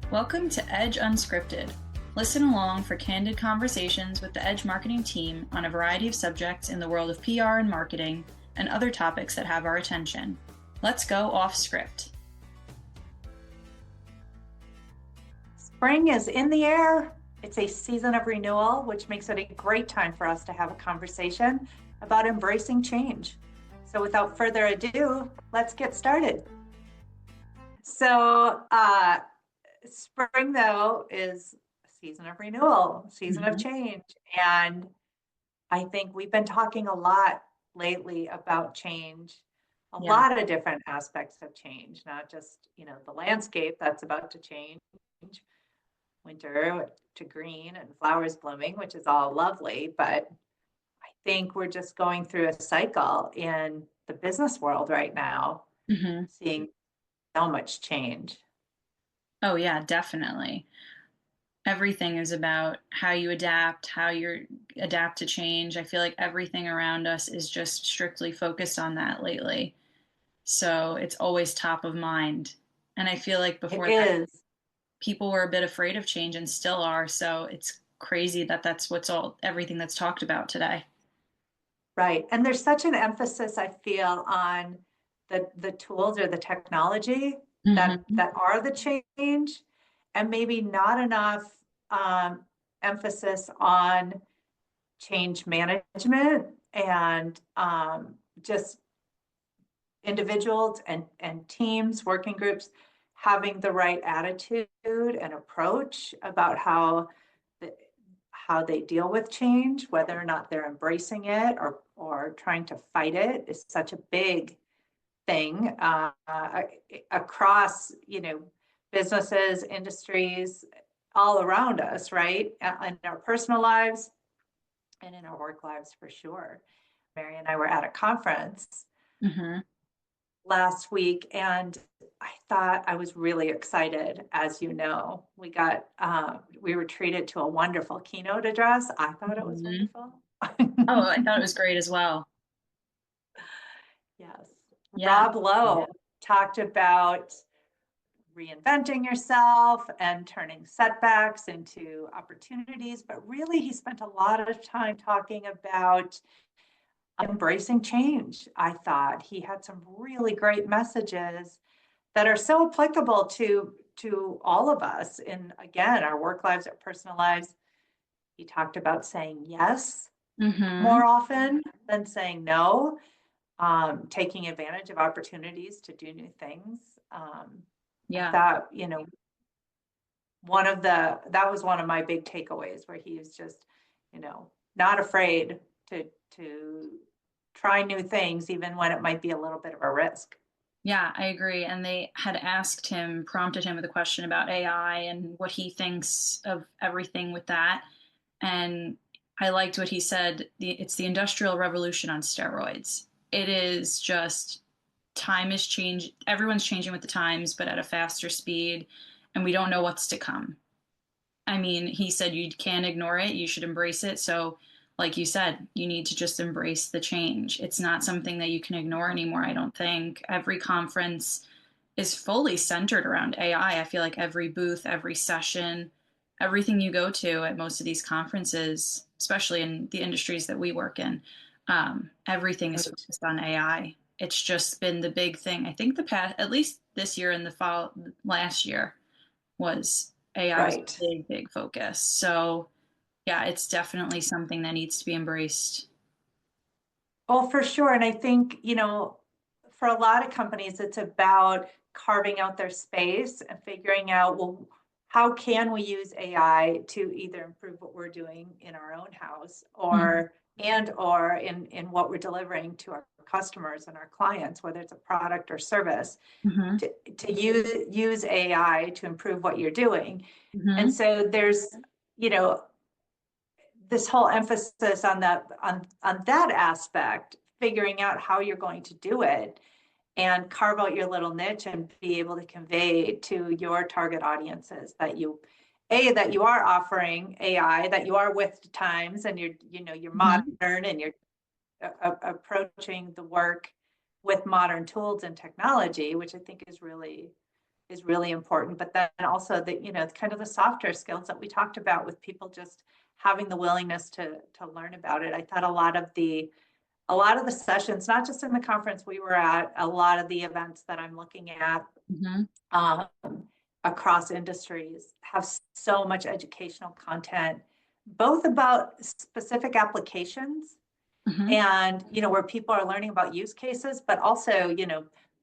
Welcome to Edge Unscripted. Listen along for candid conversations with the Edge marketing team on a variety of subjects in the world of PR and marketing and other topics that have our attention. Let's go off script. Spring is in the air. It's a season of renewal, which makes it a great time for us to have a conversation about embracing change. So without further ado, let's get started. So spring, though, is a season of renewal, season of change. And I think we've been talking a lot lately about change, a lot of different aspects of change, not just, the landscape that's about to change, winter to green and flowers blooming, which is all lovely. But I think we're just going through a cycle in the business world right now, seeing so much change. Oh, yeah, definitely. Everything is about how you adapt, how you adapt to change. I feel like everything around us is just strictly focused on that lately. So it's always top of mind. And I feel like before that, people were a bit afraid of change and still are. So it's crazy that that's everything that's talked about today. Right. And there's such an emphasis, I feel, on the tools or the technology that are the change, and maybe not enough emphasis on change management and just individuals and teams, working groups having the right attitude and approach about how they deal with change, whether or not they're embracing it or trying to fight it, is such a big thing across, businesses, industries, all around us, right? In our personal lives and in our work lives, for sure. Mary and I were at a conference last week, and I thought I was really excited. As you know, we were treated to a wonderful keynote address. I thought it was wonderful. Oh, I thought it was great as well. Yes. Yeah. Rob Lowe talked about reinventing yourself and turning setbacks into opportunities, but really he spent a lot of time talking about embracing change. I thought he had some really great messages that are so applicable to all of us in, again, our work lives, our personal lives. He talked about saying yes more often than saying no, taking advantage of opportunities to do new things. I thought, that was one of my big takeaways, where he was just, not afraid to try new things, even when it might be a little bit of a risk. Yeah, I agree. And they had prompted him with a question about AI and what he thinks of everything with that. And I liked what he said. It's the Industrial Revolution on steroids. It is just, time is changing. Everyone's changing with the times, but at a faster speed. And we don't know what's to come. I mean, he said you can't ignore it. You should embrace it. So like you said, you need to just embrace the change. It's not something that you can ignore anymore, I don't think. Every conference is fully centered around AI. I feel like every booth, every session, everything you go to at most of these conferences, especially in the industries that we work in, everything is focused on AI. It's just been the big thing. I think at least this year and the fall last year, was AI was a big, big focus. So yeah, it's definitely something that needs to be embraced. Oh, for sure. And I think, for a lot of companies, it's about carving out their space and figuring out, well, how can we use AI to either improve what we're doing in our own house or in what we're delivering to our customers and our clients, whether it's a product or service, to use AI to improve what you're doing. And so there's, this whole emphasis on that aspect, figuring out how you're going to do it and carve out your little niche and be able to convey to your target audiences that you are offering AI, that you are with the times, and you're modern, and you're approaching the work with modern tools and technology, which I think is really is really important. But then also the, kind of the softer skills that we talked about with people just having the willingness to learn about it. I thought a lot of the sessions, not just in the conference we were at, a lot of the events that I'm looking at Mm-hmm. um, across industries have so much educational content, both about specific applications Mm-hmm. and, where people are learning about use cases, but also,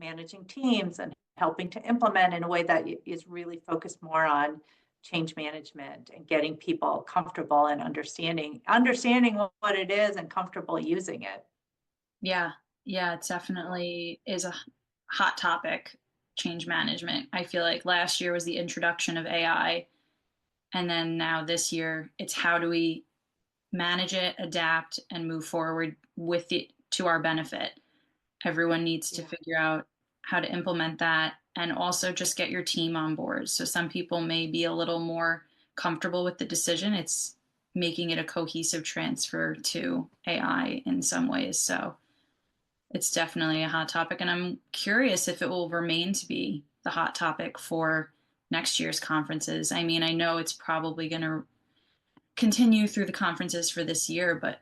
managing teams and helping to implement in a way that is really focused more on change management and getting people comfortable and understanding what it is and comfortable using it. Yeah. Yeah, it definitely is a hot topic, change management. I feel like last year was the introduction of AI, and then now this year it's how do we manage it, adapt, and move forward with it to our benefit. Everyone needs to Yeah. figure out how to implement that and also just get your team on board. So some people may be a little more comfortable with the decision. It's making it a cohesive transfer to AI in some ways. So it's definitely a hot topic. And I'm curious if it will remain to be the hot topic for next year's conferences. I mean, I know it's probably going to continue through the conferences for this year, but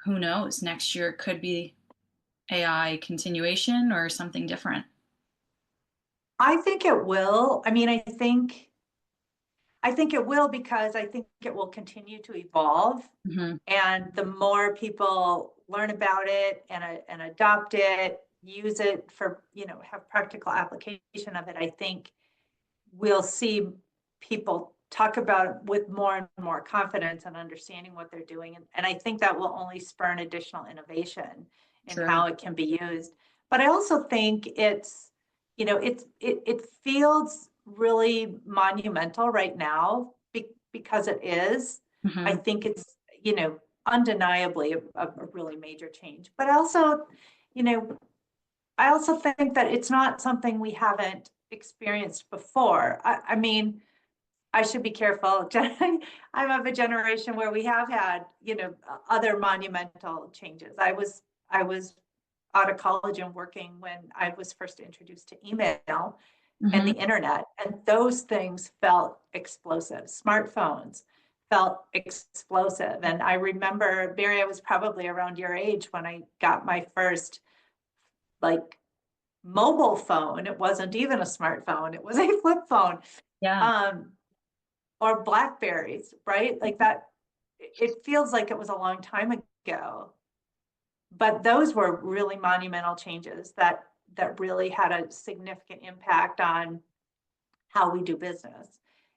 who knows? Next year it could be AI continuation or something different. I think it will. I mean, I think it will because I think it will continue to evolve. Mm-hmm. And the more people learn about it and adopt it, use it for, have practical application of it, I think we'll see people talk about it with more and more confidence and understanding what they're doing. And I think that will only spur an additional innovation in True. how it can be used. But I also think it feels really monumental right now because it is. I Mm-hmm. think it's, undeniably a really major change. But also, you know, I also think that it's not something we haven't experienced before. I mean, I should be careful. I'm of a generation where we have had, other monumental changes. I was out of college and working when I was first introduced to email and Mm-hmm. the internet, and those things felt explosive. Smartphones felt explosive. And I remember, Barry, I was probably around your age when I got my first like mobile phone. It wasn't even a smartphone, it was a flip phone. Yeah. Um, or Blackberries, right? Like that, it feels like it was a long time ago. But those were really monumental changes that really had a significant impact on how we do business.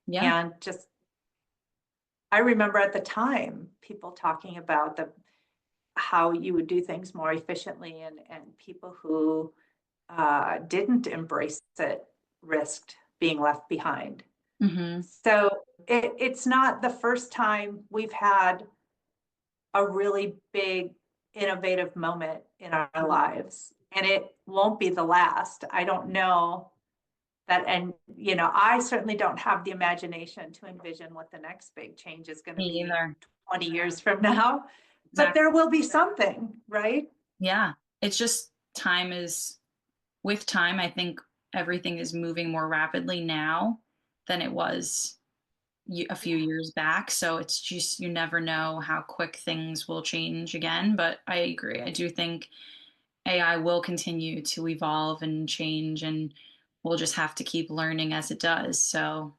Yeah. And just, I remember at the time people talking about how you would do things more efficiently, and people who didn't embrace it risked being left behind. Mm-hmm. So it's not the first time we've had a really big innovative moment in our lives, and it won't be the last. I don't know that, and I certainly don't have the imagination to envision what the next big change is going to Me be either. 20 years from now, but Exactly. there will be something, right? Yeah. It's just time is with time, I think everything is moving more rapidly now than it was a few Yeah. years back. So it's just, you never know how quick things will change again. But I agree. I do think AI will continue to evolve and change, and we'll just have to keep learning as it does. So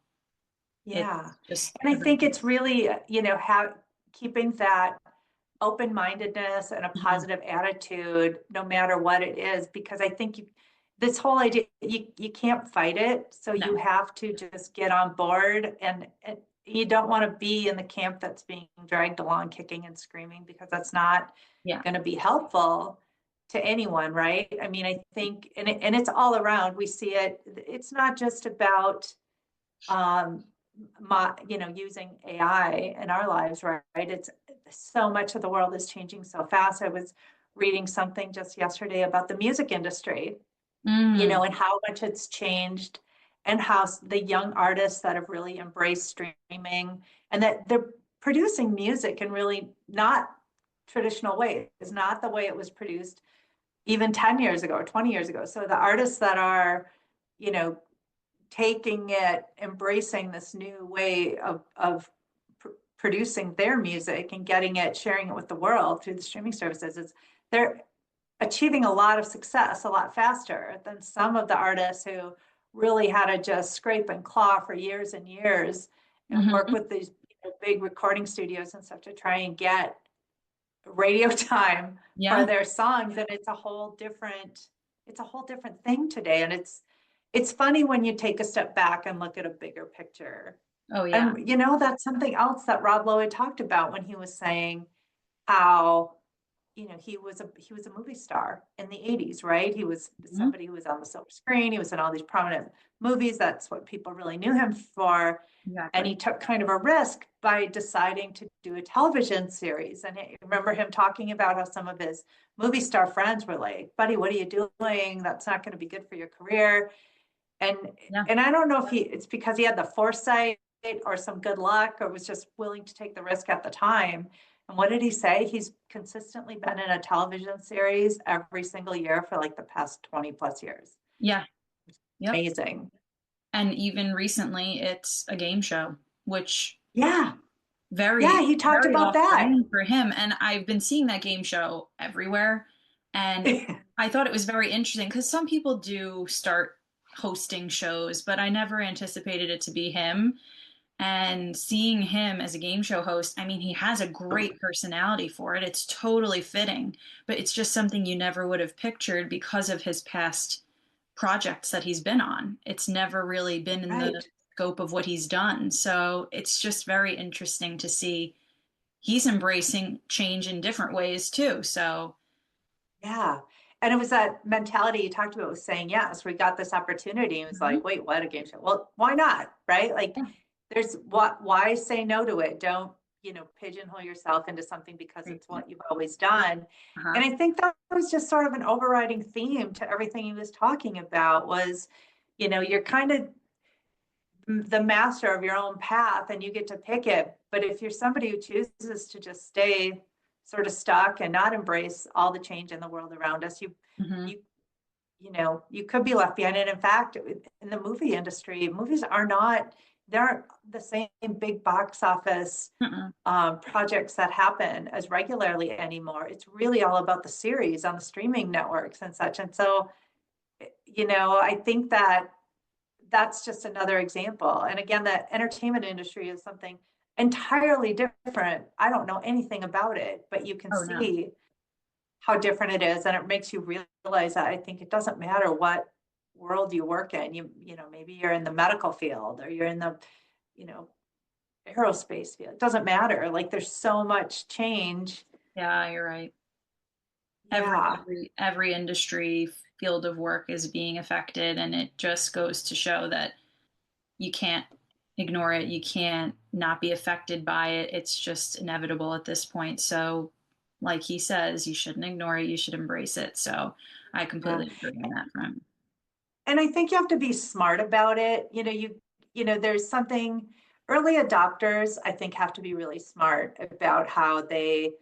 it's Yeah. just And I about. think it's really, keeping that open-mindedness and a Mhm. positive attitude, no matter what it is, because I think this whole idea, you can't fight it. So No. you have to just get on board, and you don't want to be in the camp that's being dragged along, kicking and screaming, because that's not Yeah. going to be helpful to anyone, right? I mean, I think, and it's all around. We see it. It's not just about, um, using AI in our lives, right? It's so much of the world is changing so fast. I was reading something just yesterday about the music industry, Mm. and how much it's changed, and how the young artists that have really embraced streaming, and that they're producing music in really not traditional ways, is not the way it was produced even 10 years ago or 20 years ago. So the artists that are, you know, taking it, embracing this new way of producing their music and getting it, sharing it with the world through the streaming services. They're achieving a lot of success a lot faster than some of the artists who really had to just scrape and claw for years and years and work Hmm. with these big recording studios and stuff to try and get radio time for Yeah. their songs. And it's a whole different thing today. And it's funny when you take a step back and look at a bigger picture. Oh, yeah. And that's something else that Rob Lowe talked about when he was saying how he was a movie star in the 80s, right? He was Mhm. somebody who was on the silver screen. He was in all these prominent movies. That's what people really knew him for. And Exactly. he took kind of a risk by deciding to do a television series. And I remember him talking about how some of his movie star friends were like, buddy, what are you doing? That's not going to be good for your career. And Yeah. and I don't know if it's because he had the foresight or some good luck or was just willing to take the risk at the time. And what did he say? He's consistently been in a television series every single year for like the past 20 plus years. Yeah. Yep. Amazing. And even recently, it's a game show, which Yeah. Yeah, very, he talked very about off that. brand for him. And I've been seeing that game show everywhere. And I thought it was very interesting because some people do start hosting shows, but I never anticipated it to be him. And seeing him as a game show host, I mean, he has a great personality for it. It's totally fitting, but it's just something you never would have pictured because of his past projects that he's been on. It's never really been in the Right. scope of what he's done. So it's just very interesting to see he's embracing change in different ways too. So, Yeah. And it was that mentality you talked about, was saying, yes, we got this opportunity. And it was mhm. like, wait, what, a game show? Well, why not? Right? Like, Yeah, there's why say no to it? Don't, pigeonhole yourself into something because great it's point. what you've always done. Uh-huh. And I think that was just sort of an overriding theme to everything he was talking about was, you're kind of the master of your own path and you get to pick it. But if you're somebody who chooses to just stay sort of stuck and not embrace all the change in the world around us, Hmm. you you could be left behind. And in fact, in the movie industry, movies are not, they aren't the same big box office Mm-mm. projects that happen as regularly anymore. It's really all about the series on the streaming networks and such. And so, I think that that's just another example. And again, the entertainment industry is something entirely different. I don't know anything about it, but you can Oh, no. see how different it is. And it makes you realize that I think it doesn't matter what world you work in. Maybe you're in the medical field or you're in the, you know, aerospace field. It doesn't matter. Like there's so much change. Yeah, you're right. every Yeah. every industry field of work is being affected, and it just goes to show that you can't ignore it, you can't not be affected by it. It's just inevitable at this point. So like he says, you shouldn't ignore it, you should embrace it. So I Yeah. completely agree on that front. And I think you have to be smart about it. There's something, early adopters, I think, have to be really smart about how they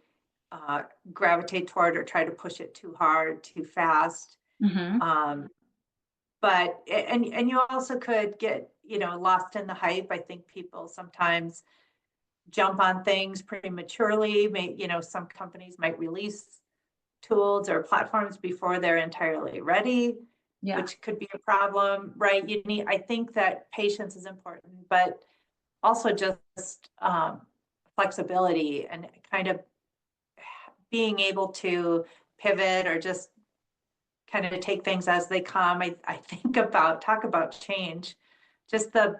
uh, gravitate toward or try to push it too hard, too fast. Hmm. Um, but and you also could get lost in the hype. I think people sometimes jump on things prematurely. Some companies might release tools or platforms before they're entirely ready, Yeah. which could be a problem, right? I think that patience is important, but also just flexibility and kind of being able to pivot or just kind of take things as they come. I think talk about change, just the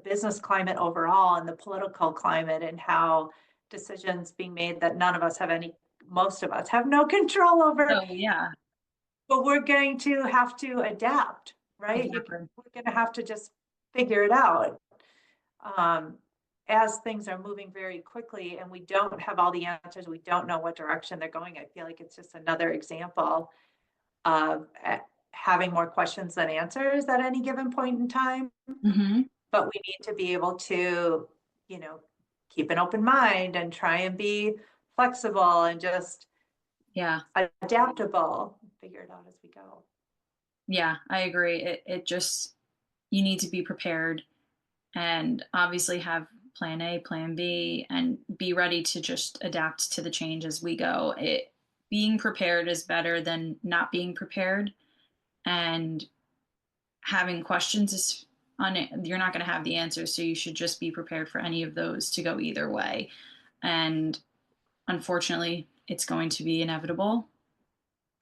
business climate overall and the political climate and how decisions being made that most of us have no control over, Oh, yeah, but we're going to have to adapt, right? exactly. We're going to have to just figure it out. Um, as things are moving very quickly and we don't have all the answers, we don't know what direction they're going. I feel like it's just another example of having more questions than answers at any given point in time. Hmm. But we need to be able to, you know, keep an open mind and try and be flexible and just Yeah. adaptable, figure it out as we go. Yeah, I agree. It just you need to be prepared and obviously have plan A, plan B, and be ready to just adapt to the change as we go. Being prepared is better than not being prepared, and having questions is you're not going to have the answers, so you should just be prepared for any of those to go either way. And unfortunately, it's going to be inevitable.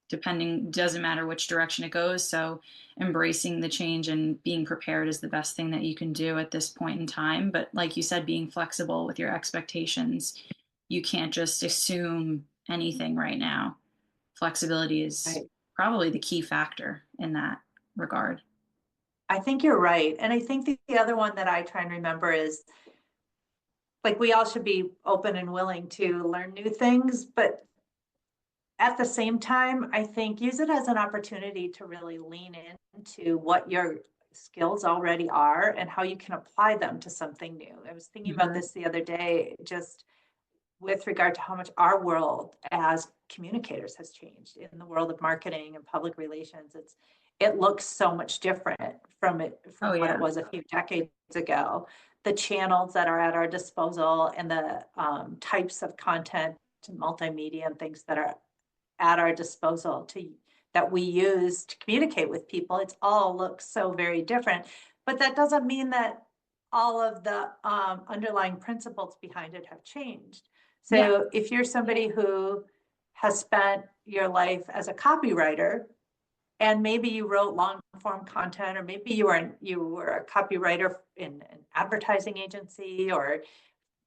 Depending, doesn't matter which direction it goes. So embracing the change and being prepared is the best thing that you can do at this point in time. But like you said, being flexible with your expectations, you can't just assume anything right now. Flexibility is Right. probably the key factor in that regard. I think you're right. And I think the other one that I try and remember is like we all should be open and willing to learn new things, but at the same time, I think use it as an opportunity to really lean into what your skills already are and how you can apply them to something new. I was thinking about Mm-hmm. this the other day, just with regard to how much our world as communicators has changed in the world of marketing and public relations. It looks so much different Oh, from what it yeah. was a few decades ago. The channels that are at our disposal and the types of content and multimedia and things that are at our disposal to that we use to communicate with people, it's all looks so very different. But that doesn't mean that all of the underlying principles behind it have changed. Yeah. So if you're somebody who has spent your life as a copywriter, and maybe you wrote long form content, or maybe you were a copywriter in an advertising agency, or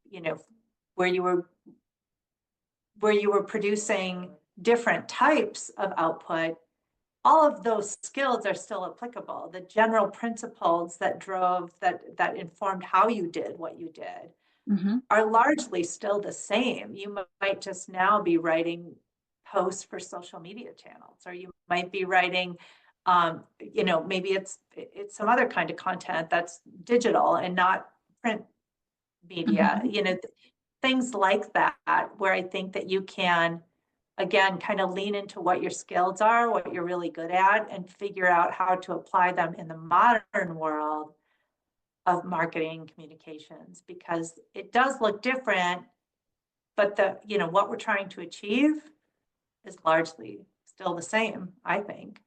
you know where you were producing different types of output, all of those skills are still applicable. The general principles that informed how you did what you did Mm-hmm. are largely still the same. You might just now be writing posts for social media channels, or you might be writing, maybe it's some other kind of content that's digital and not print media. Mm-hmm. Things like that, where I think that you can again kind of lean into what your skills are, what you're really good at, and figure out how to apply them in the modern world of marketing communications, because it does look different, but what we're trying to achieve is largely still the same, I think.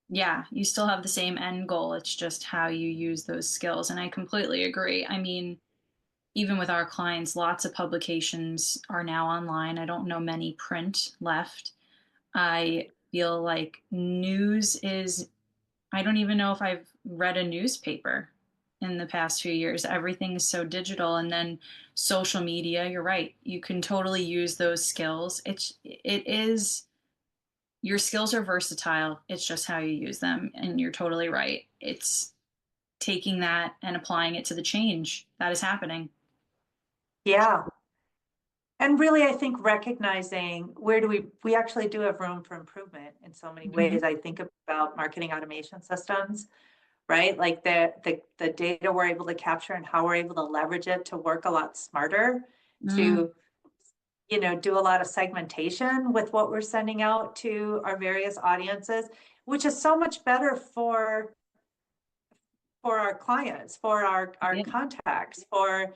Yeah, you still have the same end goal. It's just how you use those skills. And I completely agree. I mean, even with our clients, lots of publications are now online. I don't know many print left. I feel like I don't even know if I've read a newspaper in the past few years. Everything is so digital. And then social media, you're right. You can totally use those skills. It is, your skills are versatile. It's just how you use them. And you're totally right. It's taking that and applying it to the change that is happening. Yeah. And really, I think recognizing where do we actually do have room for improvement in so many Mhm. ways. I think about marketing automation systems, right? Like the data we're able to capture and how we're able to leverage it to work a lot smarter, Mm, to do a lot of segmentation with what we're sending out to our various audiences, which is so much better for our clients, for our yeah. contacts, for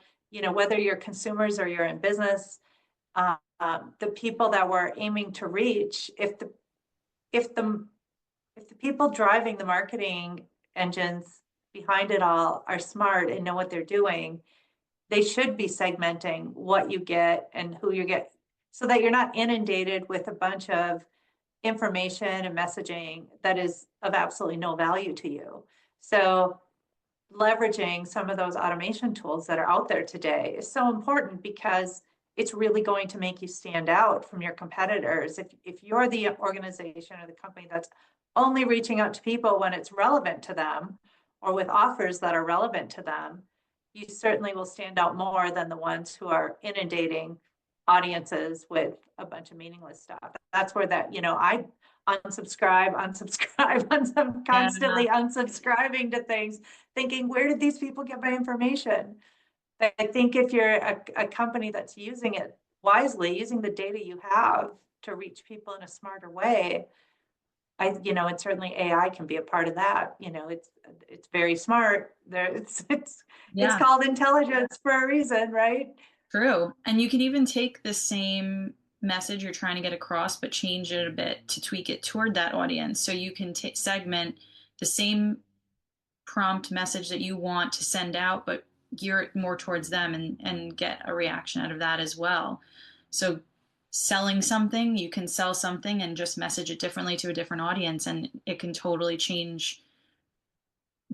whether you're consumers or you're in business, the people that we're aiming to reach. If the if the people driving the marketing engines behind it all are smart and know what they're doing, they should be segmenting what you get and who you get, so that you're not inundated with a bunch of information and messaging that is of absolutely no value to you. So leveraging some of those automation tools that are out there today is so important, because it's really going to make you stand out from your competitors. If you're the organization or the company that's only reaching out to people when it's relevant to them, or with offers that are relevant to them, you certainly will stand out more than the ones who are inundating audiences with a bunch of meaningless stuff. That's where I unsubscribe, Yeah. constantly unsubscribing to things, thinking, where did these people get my information? I think if you're a company that's using it wisely, using the data you have to reach people in a smarter way, and certainly AI can be a part of that. It's very smart. It's Yeah, called intelligence for a reason, right? true. And you can even take the same message you're trying to get across, but change it a bit to tweak it toward that audience. So you can segment the same prompt message that you want to send out, but gear it more towards them and get a reaction out of that as well. So selling something, you can sell something and just message it differently to a different audience, and it can totally change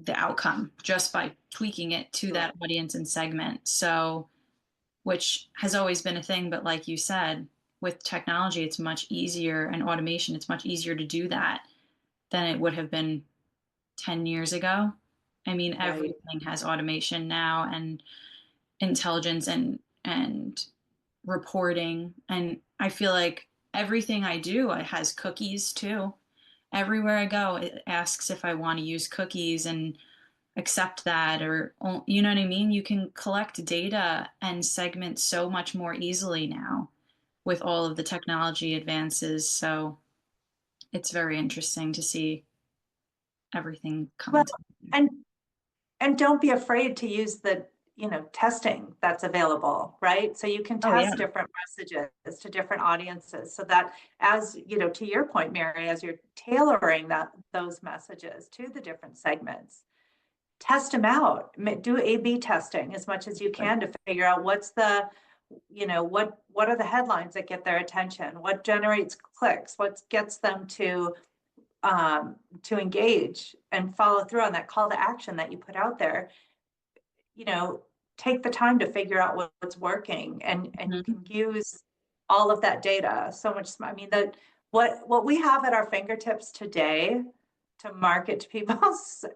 the outcome just by tweaking it to Right. that audience and segment. So, which has always been a thing, but like you said, with technology, it's much easier, and automation, it's much easier to do that than it would have been 10 years ago. I mean, Right. everything has automation now and intelligence and reporting. And I feel like everything I do it has cookies too. Everywhere I go, it asks if I want to use cookies and accept that, or you know what I mean? You can collect data and segment so much more easily now with all of the technology advances. So it's very interesting to see everything come Well, into. and and don't be afraid to use the, testing that's available, right? So you can Oh yeah. test different messages to different audiences so that as, to your point, Mary, as you're tailoring those messages to the different segments, test them out. Do A/B testing as much as you can to figure out what are the headlines that get their attention? What generates clicks? What gets them to engage and follow through on that call to action that you put out there. you know, Take the time to figure out what's working, and you Mhm. can use all of that data so much. I mean, what we have at our fingertips today to market to people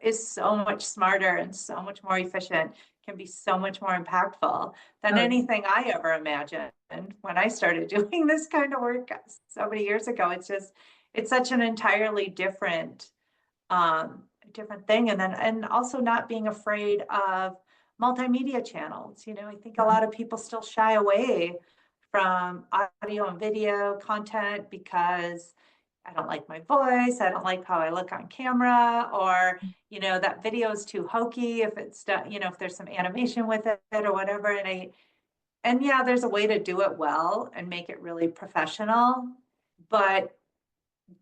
is so much smarter and so much more efficient, can be so much more impactful than Oh, anything I ever imagined when I started doing this kind of work so many years ago. It's such an entirely different thing. And also not being afraid of multimedia channels. I think a lot of people still shy away from audio and video content because I don't like my voice, I don't like how I look on camera, or that video is too hokey if it's done, if there's some animation with it or whatever. And yeah, there's a way to do it well and make it really professional, but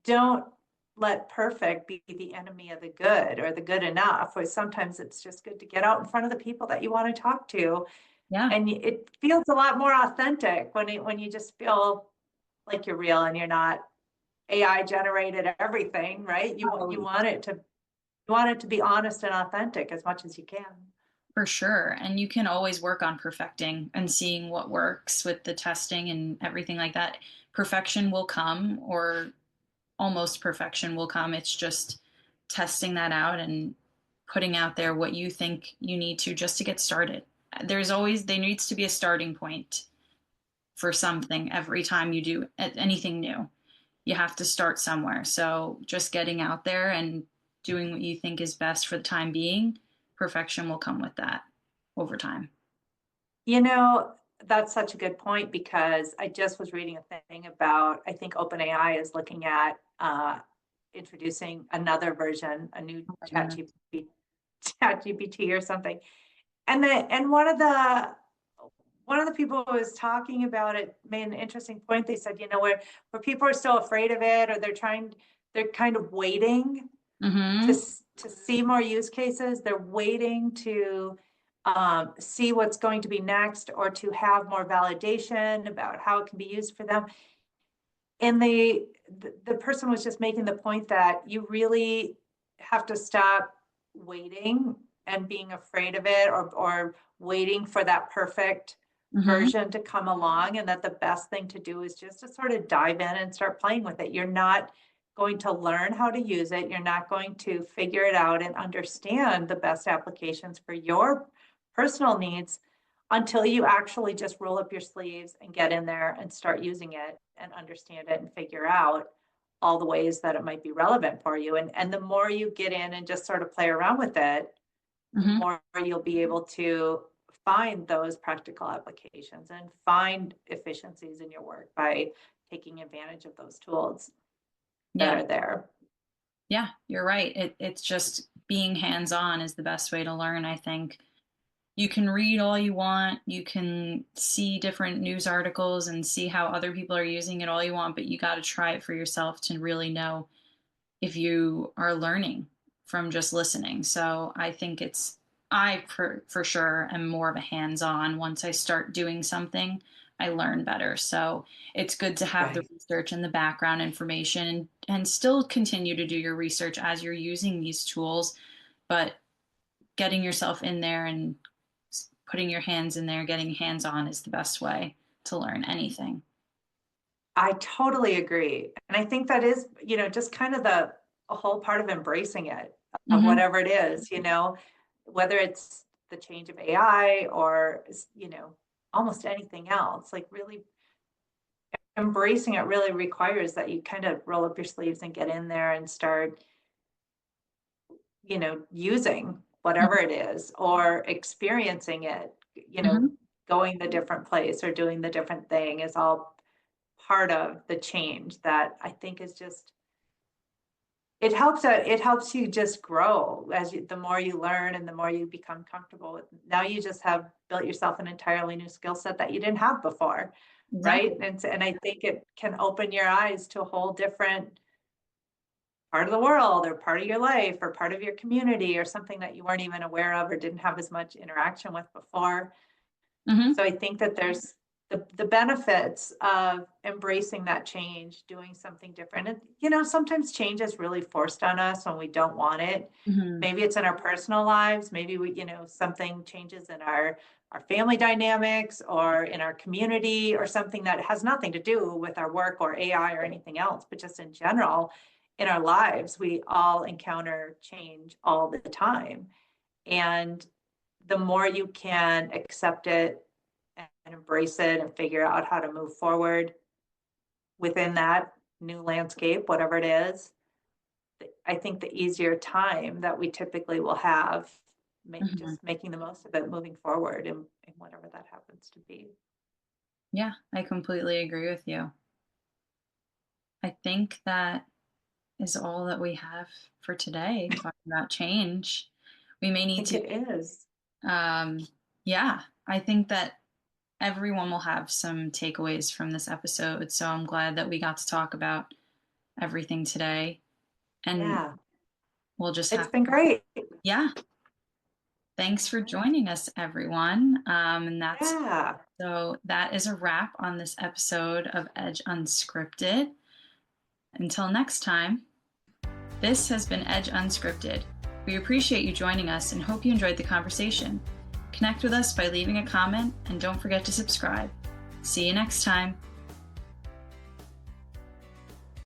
don't let perfect be the enemy of the good or the good enough. Or sometimes it's just good to get out in front of the people that you want to talk to, yeah, and it feels a lot more authentic when you just feel like you're real and you're not AI generated everything, right? You oh, want it to be honest and authentic as much as you can. for sure. And you can always work on perfecting and seeing what works with the testing and everything like that. Perfection will come, or almost perfection will come. It's just testing that out and putting out there what you think you need to just to get started. There needs to be a starting point for something every time you do anything new. You have to start somewhere. So just getting out there and doing what you think is best for the time being, perfection will come with that over time. You know, that's such a good point because I just was reading a thing about, I think OpenAI is looking at introducing another version, a new Oh my chat goodness. GPT or something. And one of the people who was talking about it made an interesting point. They said, where people are still afraid of it, or they're kind of waiting to Mm-hmm. to see more use cases. They're waiting to see what's going to be next, or to have more validation about how it can be used for them. And the person was just making the point that you really have to stop waiting and being afraid of it, or waiting for that perfect Mm-hmm. version to come along, and that the best thing to do is just to sort of dive in and start playing with it. You're not going to learn how to use it. You're not going to figure it out and understand the best applications for your personal needs until you actually just roll up your sleeves and get in there and start using it and understand it and figure out all the ways that it might be relevant for you. And the more you get in and just sort of play around with it, the Mm-hmm. more you'll be able to find those practical applications and find efficiencies in your work by taking advantage of those tools that Yeah. are there. Yeah, you're right. It's just being hands-on is the best way to learn, I think. You can read all you want, you can see different news articles and see how other people are using it all you want, but you got to try it for yourself to really know if you are learning from just listening. So I think I for sure am more of a hands-on. Once I start doing something, I learn better. So it's good to have the Right. research and the background information and still continue to do your research as you're using these tools, but getting yourself in there and putting your hands in there, getting hands-on is the best way to learn anything. I totally agree. And I think that is, just kind of the a whole part of embracing it, of Mm-hmm. whatever it is, whether it's the change of AI or, almost anything else, like really embracing it really requires that you kind of roll up your sleeves and get in there and start, using whatever it is or experiencing it, Mm-hmm. going the different place or doing the different thing is all part of the change that I think is just it helps you just grow the more you learn and the more you become comfortable with. Now you just have built yourself an entirely new skill set that you didn't have before, right? Exactly. And I think it can open your eyes to a whole different part of the world or part of your life or part of your community or something that you weren't even aware of or didn't have as much interaction with before. Mm-hmm. So I think that there's the benefits of embracing that change, doing something different. And, sometimes change is really forced on us when we don't want it. Mm-hmm. Maybe it's in our personal lives. Maybe something changes in our family dynamics or in our community or something that has nothing to do with our work or AI or anything else, but just in general, in our lives, we all encounter change all the time. And the more you can accept it and embrace it and figure out how to move forward within that new landscape, whatever it is, I think the easier time that we typically will have Mm-hmm. just making the most of it moving forward in whatever that happens to be. Yeah, I completely agree with you. I think that is all that we have for today, talking about change. We may I need think to, it is. um, yeah, I think that everyone will have some takeaways from this episode. So I'm glad that we got to talk about everything today. And Yeah, we'll just it's have, been great. yeah, thanks All for right. joining us, everyone. Yeah. So that is a wrap on this episode of Edge Unscripted. Until next time, this has been Edge Unscripted. We appreciate you joining us and hope you enjoyed the conversation. Connect with us by leaving a comment and don't forget to subscribe. See you next time.